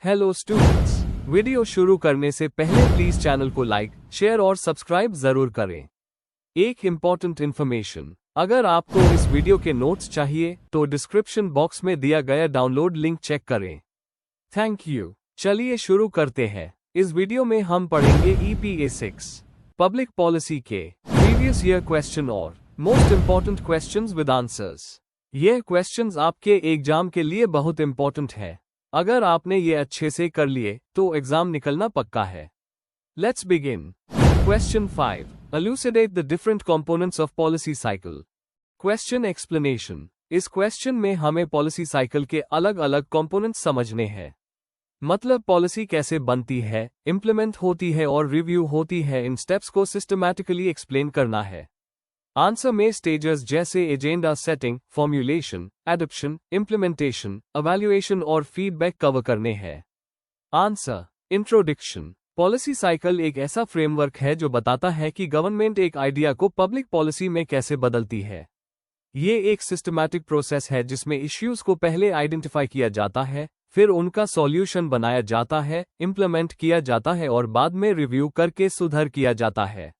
Hello students, video शुरू करने से पहले प्लीज चैनल को लाइक, शेयर और सब्सक्राइब जरूर करें। एक इम्पॉर्टेंट इन्फॉर्मेशन, अगर आपको इस वीडियो के नोट्स चाहिए तो डिस्क्रिप्शन बॉक्स में दिया गया डाउनलोड लिंक चेक करें। Thank you. चलिए शुरू करते हैं। इस वीडियो में हम पढ़ेंगे EPA 6 पब्लिक पॉलिसी के प्रीवियस ईयर क्वेश्चन और most important questions with answers. यह क्वेश्चंस आपके एग्जाम के लिए बहुत इम्पोर्टेंट है। अगर आपने ये अच्छे से कर लिए तो एग्जाम निकलना पक्का है। Let's begin. Question 5, elucidate the different components of policy cycle। Question explanation. इस क्वेश्चन में हमें पॉलिसी साइकिल के अलग अलग कंपोनेंट्स समझने हैं। मतलब पॉलिसी कैसे बनती है, इंप्लीमेंट होती है और रिव्यू होती है, इन स्टेप्स को सिस्टमैटिकली एक्सप्लेन करना है। आंसर में स्टेजेस जैसे agenda setting, formulation, adoption, implementation, evaluation और फीडबैक कवर करने हैं। आंसर। इंट्रोडक्शन। पॉलिसी साइकिल एक ऐसा फ्रेमवर्क है जो बताता है कि गवर्नमेंट एक आइडिया को पब्लिक पॉलिसी में कैसे बदलती है। ये एक सिस्टमैटिक प्रोसेस है जिसमें इश्यूज को पहले आइडेंटिफाई किया जाता है, फिर उनका सॉल्यूशन बनाया जाता है, इंप्लीमेंट किया जाता है और बाद में रिव्यू करके सुधार किया जाता है।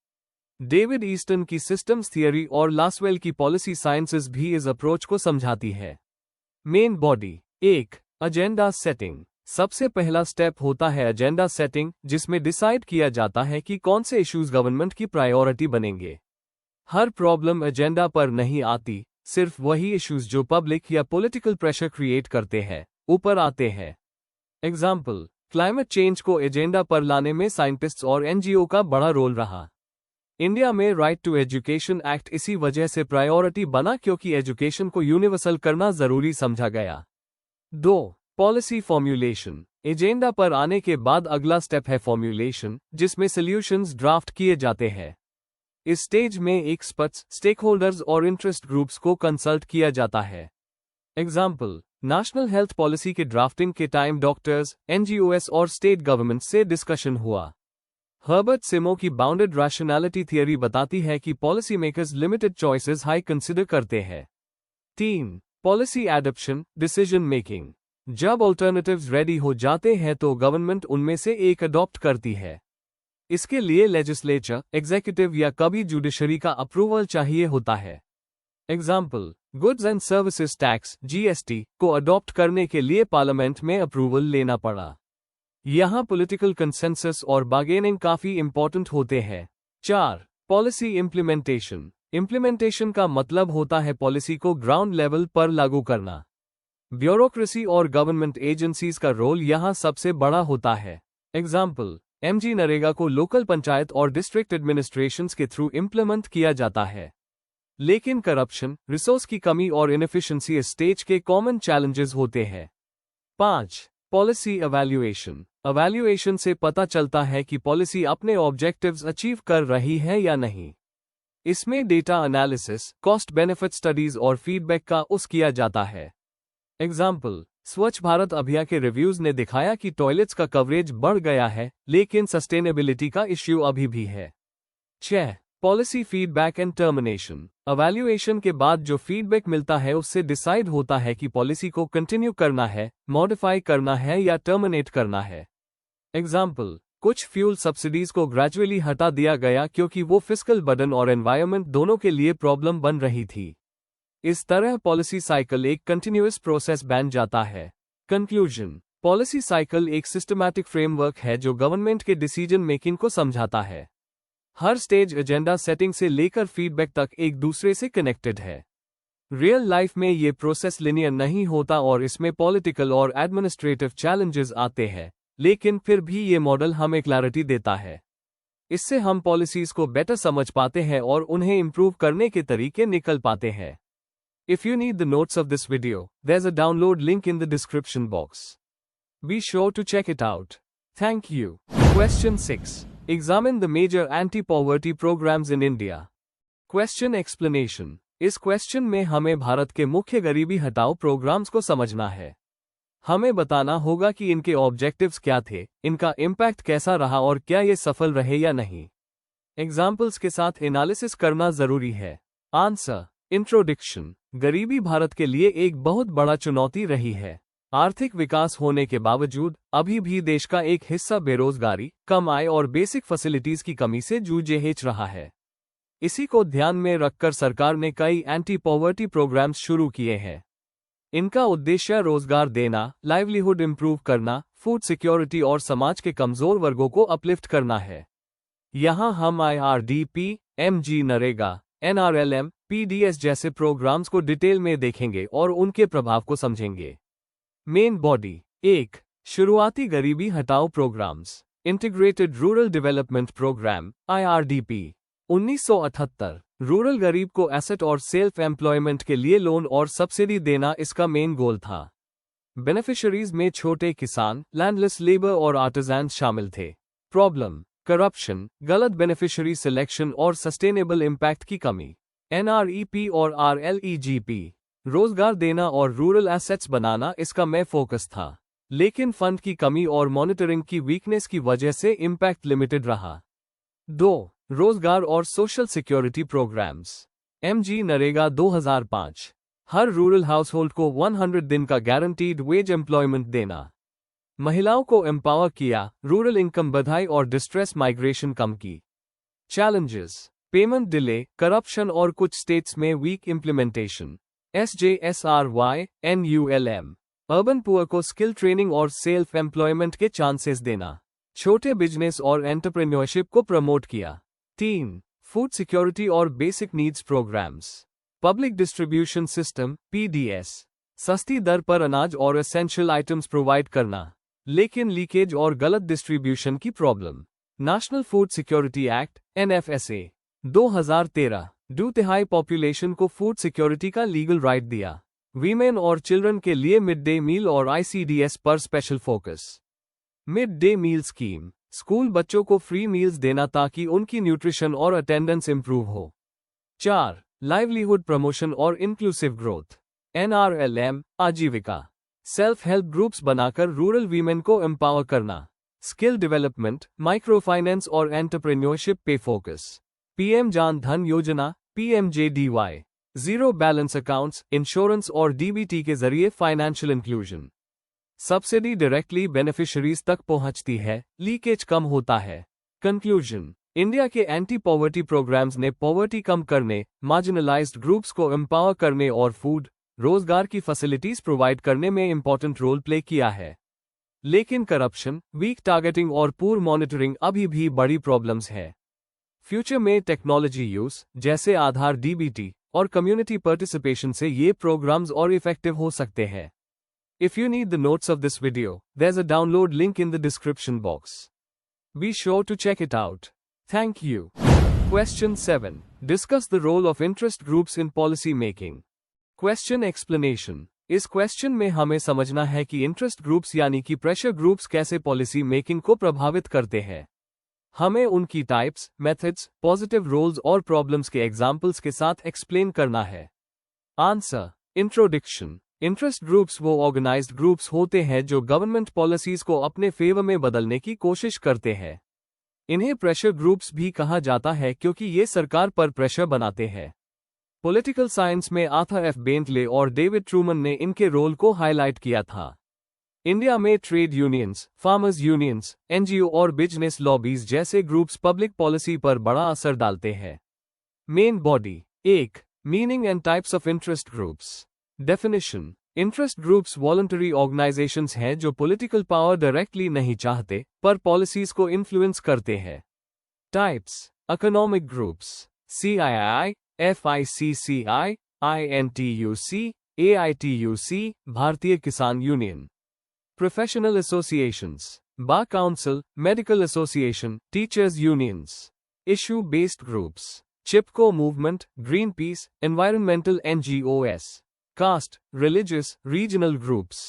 डेविड ईस्टन की सिस्टम्स थियरी और लासवेल की पॉलिसी साइंसेस भी इस अप्रोच को समझाती है। Main body. 1. Agenda setting. सबसे पहला स्टेप होता है एजेंडा सेटिंग, जिसमें डिसाइड किया जाता है कि कौन से इश्यूज गवर्नमेंट की प्रायोरिटी बनेंगे। हर प्रॉब्लम एजेंडा पर नहीं आती, सिर्फ वही इश्यूज जो पब्लिक या पॉलिटिकल प्रेशर क्रिएट करते हैं ऊपर आते हैं। एग्जाम्पल, क्लाइमेट चेंज को एजेंडा पर लाने में साइंटिस्ट्स और NGO का बड़ा रोल रहा। इंडिया में राइट टू एजुकेशन एक्ट इसी वजह से प्रायोरिटी बना क्योंकि एजुकेशन को यूनिवर्सल करना जरूरी समझा गया। 2. Policy formulation. एजेंडा पर आने के बाद अगला स्टेप है फॉर्म्यूलेशन, जिसमें सॉल्यूशंस ड्राफ्ट किए जाते हैं। इस स्टेज में एक्सपर्ट्स, स्टेकहोल्डर्स और इंटरेस्ट ग्रुप्स को कंसल्ट किया जाता है। एग्जाम्पल, नेशनल हेल्थ पॉलिसी के ड्राफ्टिंग के टाइम डॉक्टर्स, NGOs और स्टेट गवर्नमेंट से डिस्कशन हुआ। हर्बर्ट सिमो की बाउंडेड रैशनैलिटी थियरी बताती है कि policy makers limited choices high consider करते हैं। 3. Policy adoption, decision making. जब ऑल्टरनेटिव्स रेडी हो जाते हैं तो गवर्नमेंट उनमें से एक अडॉप्ट करती है। इसके लिए लेजिस्लेचर, एग्जीक्यूटिव या कभी जुडिशरी का अप्रूवल चाहिए होता है। Example, goods and services tax GST को अडॉप्ट करने के लिए पार्लियामेंट में अप्रूवल लेना पड़ा। यहाँ पॉलिटिकल कंसेंसस और बार्गेनिंग काफी इंपॉर्टेंट होते हैं। 4. Policy implementation. इंप्लीमेंटेशन का मतलब होता है पॉलिसी को ग्राउंड लेवल पर लागू करना। ब्यूरोक्रेसी और गवर्नमेंट एजेंसीज का रोल यहाँ सबसे बड़ा होता है। एग्जाम्पल, MG नरेगा को लोकल पंचायत और डिस्ट्रिक्ट एडमिनिस्ट्रेशंस के थ्रू इंप्लीमेंट किया जाता है। लेकिन करप्शन, रिसोर्स की कमी और इनएफिशिएंसी इस स्टेज के कॉमन चैलेंजेस होते हैं। 5. Policy evaluation. इवैल्यूएशन से पता चलता है कि पॉलिसी अपने ऑब्जेक्टिव्स अचीव कर रही है या नहीं। इसमें data analysis, cost benefit studies और फीडबैक का उस किया जाता है। एग्जाम्पल, स्वच्छ भारत अभियान के रिव्यूज ने दिखाया कि टॉयलेट्स का कवरेज बढ़ गया है, लेकिन सस्टेनेबिलिटी का इश्यू अभी भी है। 6. Policy feedback and termination. Evaluation के बाद जो फीडबैक मिलता है उससे डिसाइड होता है कि पॉलिसी को कंटिन्यू करना है, मॉडिफाई करना है या टर्मिनेट करना है। एग्जाम्पल, कुछ फ्यूल सब्सिडीज को ग्रेजुअली हटा दिया गया क्योंकि वो फिस्कल बर्डन और एनवायरनमेंट दोनों के लिए प्रॉब्लम बन रही थी। इस तरह पॉलिसी साइकिल एक कंटिन्यूअस प्रोसेस बन जाता है। कंक्लूजन। पॉलिसी साइकिल एक सिस्टमैटिक फ्रेमवर्क है जो गवर्नमेंट के डिसीजन मेकिंग को समझाता है। हर स्टेज एजेंडा सेटिंग से लेकर फीडबैक तक एक दूसरे से कनेक्टेड है। रियल लाइफ में ये प्रोसेस लिनियर नहीं होता और इसमें पॉलिटिकल और एडमिनिस्ट्रेटिव चैलेंजेस आते हैं, लेकिन फिर भी ये मॉडल हमें क्लैरिटी देता है। इससे हम पॉलिसीज को बेटर समझ पाते हैं और उन्हें इंप्रूव करने के तरीके निकल पाते हैं। If you need the notes of this video, there's a download link in the description box. Be sure to check it out. Thank you. Question 6. Examine the major anti-poverty programs in India. Question explanation. इस question में हमें भारत के मुख्य गरीबी हटाओ programmes को समझना है। हमें बताना होगा कि इनके ऑब्जेक्टिव्स क्या थे, इनका इम्पैक्ट कैसा रहा और क्या ये सफल रहे या नहीं। एग्जाम्पल्स के साथ एनालिसिस करना जरूरी है। आंसर। इंट्रोडक्शन। गरीबी भारत के लिए एक बहुत बड़ा चुनौती रही है। आर्थिक विकास होने के बावजूद अभी भी देश का एक हिस्सा बेरोजगारी, कम आय और बेसिक फैसिलिटीज की कमी से जूझ रहा है। इसी को ध्यान में रखकर सरकार ने कई एंटी पॉवर्टी प्रोग्राम्स शुरू किए हैं। इनका उद्देश्य रोजगार देना, लाइवलीहुड इंप्रूव करना, फूड सिक्योरिटी और समाज के कमजोर वर्गों को अपलिफ्ट करना है। यहाँ हम IRDP, MG NREGA, NRLM, PDS जैसे प्रोग्राम्स को डिटेल में देखेंगे और उनके प्रभाव को समझेंगे। Main body 1. शुरुआती गरीबी हटाओ programmes. Integrated rural development programme IRDP 1978। Rural गरीब को एसेट और सेल्फ एम्प्लॉयमेंट के लिए लोन और सब्सिडी देना इसका मेन गोल था। बेनिफिशरीज में छोटे किसान, लैंडलेस लेबर और आर्टिजन्स शामिल थे। प्रॉब्लम: करप्शन, गलत बेनिफिशरी सिलेक्शन और सस्टेनेबल इम्पैक्ट की कमी। NREP और RLEGP रोजगार देना और रूरल एसेट्स बनाना इसका मेन फोकस था, लेकिन फंड की कमी और मॉनिटरिंग की वीकनेस की वजह से इम्पैक्ट लिमिटेड रहा। 2. रोजगार और social security programmes. MG NREGA 2005। हर रूरल हाउसहोल्ड को 100 दिन का गारंटीड वेज एम्प्लॉयमेंट देना। महिलाओं को एम्पावर किया, रूरल इनकम बढ़ाई और डिस्ट्रेस माइग्रेशन कम की। चैलेंजेस: पेमेंट डिले, करप्शन और कुछ स्टेट्स में weak implementation. SJSRY, NULM urban poor को स्किल ट्रेनिंग और सेल्फ एम्प्लॉयमेंट के चांसेस देना। छोटे बिजनेस और एंटरप्रेन्योरशिप को प्रमोट किया। 3. फूड सिक्योरिटी और basic needs programmes. Public distribution system PDS सस्ती दर पर अनाज और एसेंशियल आइटम्स प्रोवाइड करना, लेकिन लीकेज और गलत डिस्ट्रीब्यूशन की problem. National food security act NFSA 2013 2/3 population को फूड सिक्योरिटी का लीगल राइट दिया। वीमेन और चिल्ड्रन के लिए मिड डे मील और ICDS पर special focus. Mid day meal scheme school बच्चों को फ्री मील्स देना ताकि उनकी न्यूट्रिशन और अटेंडेंस इंप्रूव हो। 4. लाइवलीहुड प्रमोशन और इंक्लूसिव ग्रोथ। NRLM आजीविका सेल्फ हेल्प ग्रुप्स बनाकर रूरल वीमेन को एम्पावर करना। स्किल डेवलपमेंट, माइक्रो फाइनेंस और एंटरप्रेन्योरशिप पे फोकस। PM जान धन योजना PMJDY zero balance accounts, insurance और DBT के जरिए financial inclusion. Subsidy directly beneficiaries तक पहुंचती है, लीकेज कम होता है। कंक्लूजन: इंडिया के एंटी पॉवर्टी प्रोग्राम्स ने पॉवर्टी कम करने, मार्जिनलाइज्ड ग्रुप्स को एम्पावर करने और फूड, रोजगार की फैसिलिटीज प्रोवाइड करने में इंपॉर्टेंट रोल प्ले किया है। लेकिन करप्शन, वीक टारगेटिंग और पुअर मॉनिटरिंग अभी भी बड़ी प्रॉब्लम्स है। फ्यूचर में टेक्नोलॉजी यूज जैसे आधार, DBT और कम्युनिटी पार्टिसिपेशन से ये प्रोग्राम्स और इफेक्टिव हो सकते हैं। If you need the notes of this video, there's a download link in the description box. Be sure to check it out. Thank you. Question 7. Discuss the role of interest groups in policy making. Question explanation. इस question में हमें समझना है कि interest groups यानी कि pressure groups कैसे policy making को प्रभावित करते हैं। हमें उनकी टाइप्स, मेथड्स, पॉजिटिव रोल्स और प्रॉब्लम्स के एग्जाम्पल्स के साथ एक्सप्लेन करना है। Answer: introduction. इंटरेस्ट ग्रुप्स वो ऑर्गेनाइज्ड ग्रुप्स होते हैं जो गवर्नमेंट पॉलिसीज को अपने फेवर में बदलने की कोशिश करते हैं। इन्हें प्रेशर ग्रुप्स भी कहा जाता है क्योंकि ये सरकार पर प्रेशर बनाते हैं। पॉलिटिकल साइंस में आर्थर F. बेंटले और डेविड ट्रूमन ने इनके रोल को हाईलाइट किया था। इंडिया में trade unions, farmers unions, NGO और बिजनेस लॉबीज जैसे ग्रुप्स पब्लिक पॉलिसी पर बड़ा असर डालते हैं। Main body 1. Meaning and types of interest groups. Definition: interest groups voluntary organisations हैं जो पॉलिटिकल पावर डायरेक्टली नहीं चाहते पर पॉलिसीज को इन्फ्लुएंस करते हैं। Types: economic groups CII, FICCI, INTUC, AITUC, भारतीय किसान union. Professional associations, Bar Council, Medical Association, Teachers Unions. Issue-based groups, Chipko Movement, Greenpeace, Environmental NGOs. Caste, religious, regional groups.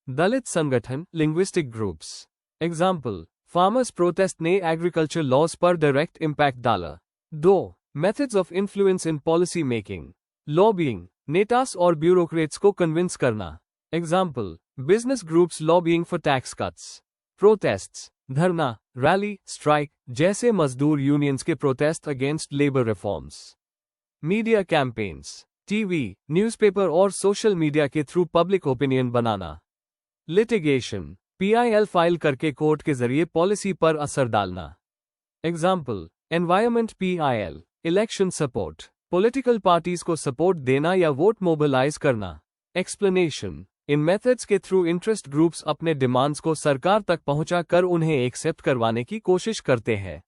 Dalit Sangathan, linguistic groups. Example, farmers protest ने agriculture laws पर direct impact डाला। 2. Methods of influence in policy making. Lobbying, नेतास और bureaucrats को convince करना। Example, business groups lobbying for tax cuts. Protests, धरना, rally, strike जैसे मजदूर unions के protest against labour reforms. Media campaigns, TV, newspaper और सोशल मीडिया के थ्रू पब्लिक ओपिनियन बनाना। Litigation, PIL file करके कोर्ट के जरिए पॉलिसी पर असर डालना। Example, environment PIL, election support, political parties को सपोर्ट देना या वोट मोबिलाइज करना। एक्सप्लेनेशन, इन मेथड्स के थ्रू इंटरेस्ट ग्रुप्स अपने डिमांड्स को सरकार तक पहुंचा कर उन्हें एक्सेप्ट करवाने की कोशिश करते हैं।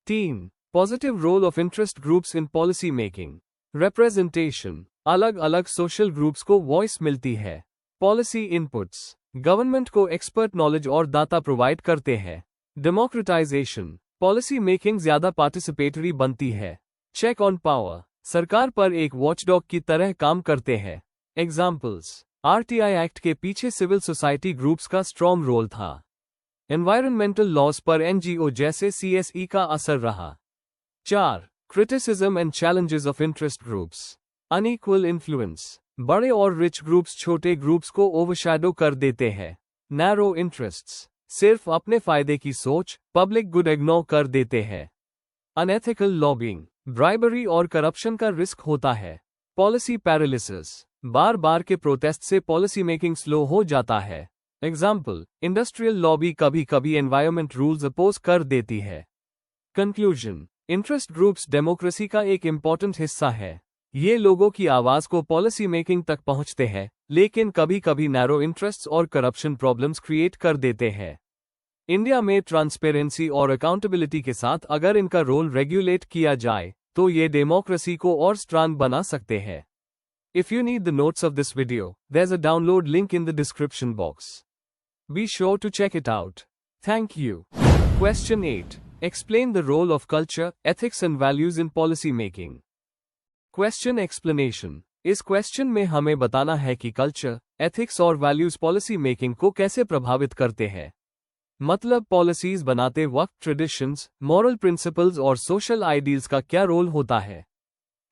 3. Positive role of interest groups in policy making. Representation, अलग अलग सोशल ग्रुप्स को वॉइस मिलती है। पॉलिसी इनपुट्स, गवर्नमेंट को एक्सपर्ट नॉलेज और डाटा प्रोवाइड करते हैं। डेमोक्रेटाइजेशन, पॉलिसी मेकिंग ज्यादा पार्टिसिपेटरी बनती है। चेक ऑन पावर, सरकार पर एक वॉचडॉग की तरह काम करते हैं। एग्जाम्पल्स, RTI एक्ट के पीछे सिविल सोसाइटी ग्रुप्स का स्ट्रॉन्ग रोल था। एनवायरनमेंटल लॉज पर NGO जैसे CSE का असर रहा। 4. Criticism and challenges of interest groups. Unequal influence, बड़े और रिच ग्रुप्स छोटे ग्रुप्स को ओवरशैडो कर देते हैं। नैरो इंटरेस्ट्स, सिर्फ अपने फायदे की सोच, पब्लिक गुड इग्नोर कर देते हैं। अनएथिकल लॉबिंग, ब्राइबरी और करप्शन का रिस्क होता है। पॉलिसी पैरालिसिस, बार बार के प्रोटेस्ट से पॉलिसी मेकिंग स्लो हो जाता है। एग्जाम्पल, इंडस्ट्रियल लॉबी कभी कभी एनवायरमेंट रूल्स अपोज कर देती है। कंक्लूजन, इंटरेस्ट ग्रुप्स डेमोक्रेसी का एक इम्पॉर्टेंट हिस्सा है। ये लोगों की आवाज को पॉलिसी मेकिंग तक पहुंचते हैं, लेकिन कभी कभी नैरो इंटरेस्ट्स और करप्शन प्रॉब्लम्स क्रिएट कर देते हैं। इंडिया में ट्रांसपेरेंसी और अकाउंटेबिलिटी के साथ अगर इनका रोल रेगुलेट किया जाए तो ये डेमोक्रेसी को और स्ट्रांग बना सकते हैं। If you need the notes of this video, there's a download link in the description box. Be sure to check it out. Thank you. Question 8. Explain the role of culture, ethics and values in policy making. Question explanation. इस question में हमें बताना है कि culture, ethics और values policy making को कैसे प्रभावित करते हैं। मतलब पॉलिसीज बनाते वक्त ट्रेडिशंस, मॉरल प्रिंसिपल्स और सोशल आइडियल्स का क्या रोल होता है।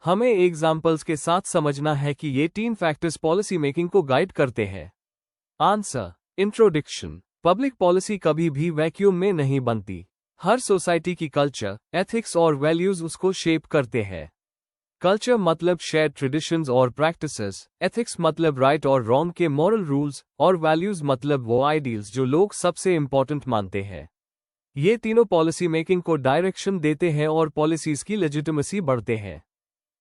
हमें एग्जाम्पल्स के साथ समझना है कि ये 3 फैक्टर्स पॉलिसी मेकिंग को गाइड करते हैं। Answer, introduction. पब्लिक पॉलिसी कभी भी वैक्यूम में नहीं बनती। हर सोसाइटी की कल्चर, एथिक्स और वैल्यूज उसको शेप करते हैं। कल्चर मतलब शेयर्ड ट्रेडिशंस और प्रैक्टिसेस, एथिक्स मतलब राइट और रॉन्ग के मॉरल रूल्स, और वैल्यूज मतलब वो आइडियल्स जो लोग सबसे इंपॉर्टेंट मानते हैं। ये तीनों पॉलिसी मेकिंग को डायरेक्शन देते हैं और पॉलिसीज की लेजिटिमेसी बढ़ते हैं।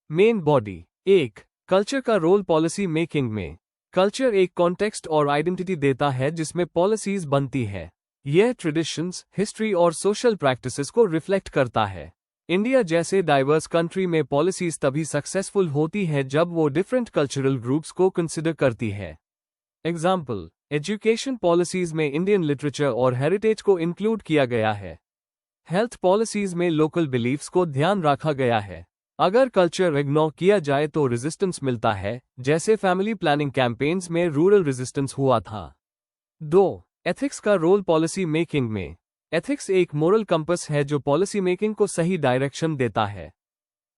Main body. 1. कल्चर का रोल पॉलिसी मेकिंग में। कल्चर एक कॉन्टेक्स्ट और आइडेंटिटी देता है जिसमें पॉलिसीज बनती है। यह ट्रेडिशंस, हिस्ट्री और सोशल प्रैक्टिसेस को रिफ्लेक्ट करता है। इंडिया जैसे डाइवर्स कंट्री में पॉलिसीज तभी सक्सेसफुल होती है जब वो डिफरेंट कल्चरल ग्रुप्स को कंसिडर करती है। एग्जाम्पल, एजुकेशन पॉलिसीज में इंडियन लिटरेचर और हेरिटेज को इंक्लूड किया गया है। हेल्थ पॉलिसीज में लोकल बिलीफ्स को ध्यान रखा गया है। अगर कल्चर इग्नोर किया जाए तो रेजिस्टेंस मिलता है, जैसे फैमिली प्लानिंग कैंपेन्स में रूरल रेजिस्टेंस हुआ था। 2. एथिक्स का रोल पॉलिसी मेकिंग में। एथिक्स एक मोरल कंपस है जो पॉलिसी मेकिंग को सही डायरेक्शन देता है।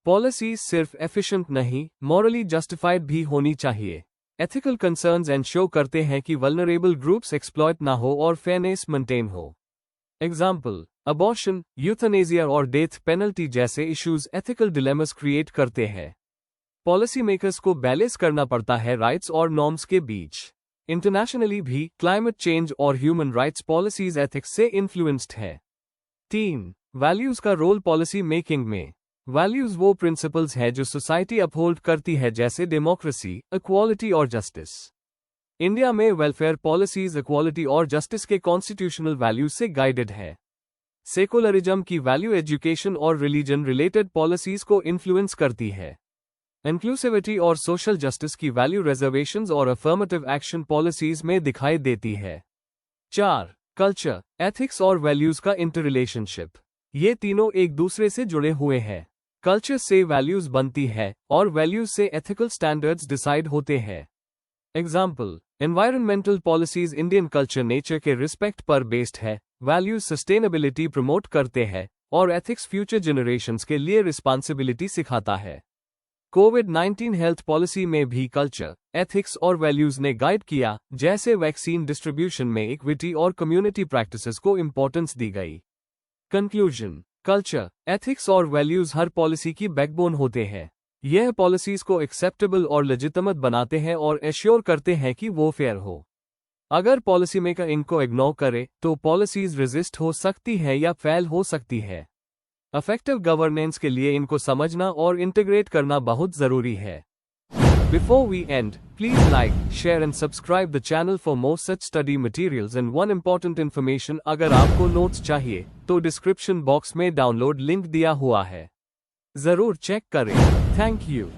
पॉलिसी सिर्फ एफिशिएंट नहीं, मॉरली जस्टिफाइड भी होनी चाहिए। एथिकल कंसर्न्स एंश्योर करते हैं कि वल्नरेबल ग्रुप्स एक्सप्लॉइट ना हो और फेयरनेस मेंटेन हो। एग्जाम्पल, अबॉर्शन, यूथनेसिया और डेथ पेनल्टी जैसे इश्यूज एथिकल डिलेमस क्रिएट करते हैं। पॉलिसी मेकर्स को बैलेंस करना पड़ता है राइट्स और नॉर्म्स के बीच। इंटरनेशनली भी क्लाइमेट चेंज और ह्यूमन राइट्स पॉलिसीज एथिक्स से इन्फ्लुएंस्ड है। 3. वैल्यूज का रोल पॉलिसी मेकिंग में। वैल्यूज वो प्रिंसिपल्स है जो सोसाइटी अपहोल्ड करती है, जैसे डेमोक्रेसी, इक्वालिटी और जस्टिस। इंडिया में वेलफेयर पॉलिसीज इक्वालिटी और जस्टिस के कॉन्स्टिट्यूशनल वैल्यूज से गाइडेड है। सेकुलरिज्म की वैल्यू एजुकेशन और रिलीजन रिलेटेड पॉलिसीज को इन्फ्लुएंस करती है। इंक्लूसिविटी और सोशल जस्टिस की वैल्यू रिजर्वेशंस और अफर्मेटिव एक्शन पॉलिसीज में दिखाई देती है। 4. कल्चर, एथिक्स और वैल्यूज का इंटररिलेशनशिप। ये तीनों एक दूसरे से जुड़े हुए हैं। कल्चर से वैल्यूज बनती है और वैल्यूज से एथिकल स्टैंडर्ड्स डिसाइड होते हैं। Example, environmental policies Indian culture nature के रिस्पेक्ट पर बेस्ड है, वैल्यूज सस्टेनेबिलिटी प्रमोट करते हैं और एथिक्स फ्यूचर जनरेशंस के लिए रिस्पॉन्सिबिलिटी सिखाता है। कोविड-19 हेल्थ पॉलिसी में भी कल्चर, एथिक्स और वैल्यूज ने गाइड किया, जैसे वैक्सीन डिस्ट्रीब्यूशन में इक्विटी और कम्युनिटी प्रैक्टिसेस को इंपॉर्टेंस दी गई। कंक्लूजन, कल्चर, एथिक्स और वैल्यूज हर पॉलिसी की बैकबोन होते हैं। यह पॉलिसीज को एक्सेप्टेबल और लेजिटिमेट बनाते हैं और एश्योर करते हैं कि वो फेयर हो। अगर पॉलिसी मेकर इनको इग्नोर करे तो पॉलिसीज रेजिस्ट हो सकती है या फेल हो सकती है। इफेक्टिव गवर्नेंस के लिए इनको समझना और इंटीग्रेट करना बहुत जरूरी है। Before we end, please like, share and subscribe the channel for more such study materials and one important information अगर आपको नोट्स चाहिए तो डिस्क्रिप्शन बॉक्स में डाउनलोड लिंक दिया हुआ है, जरूर चेक करें। Thank you.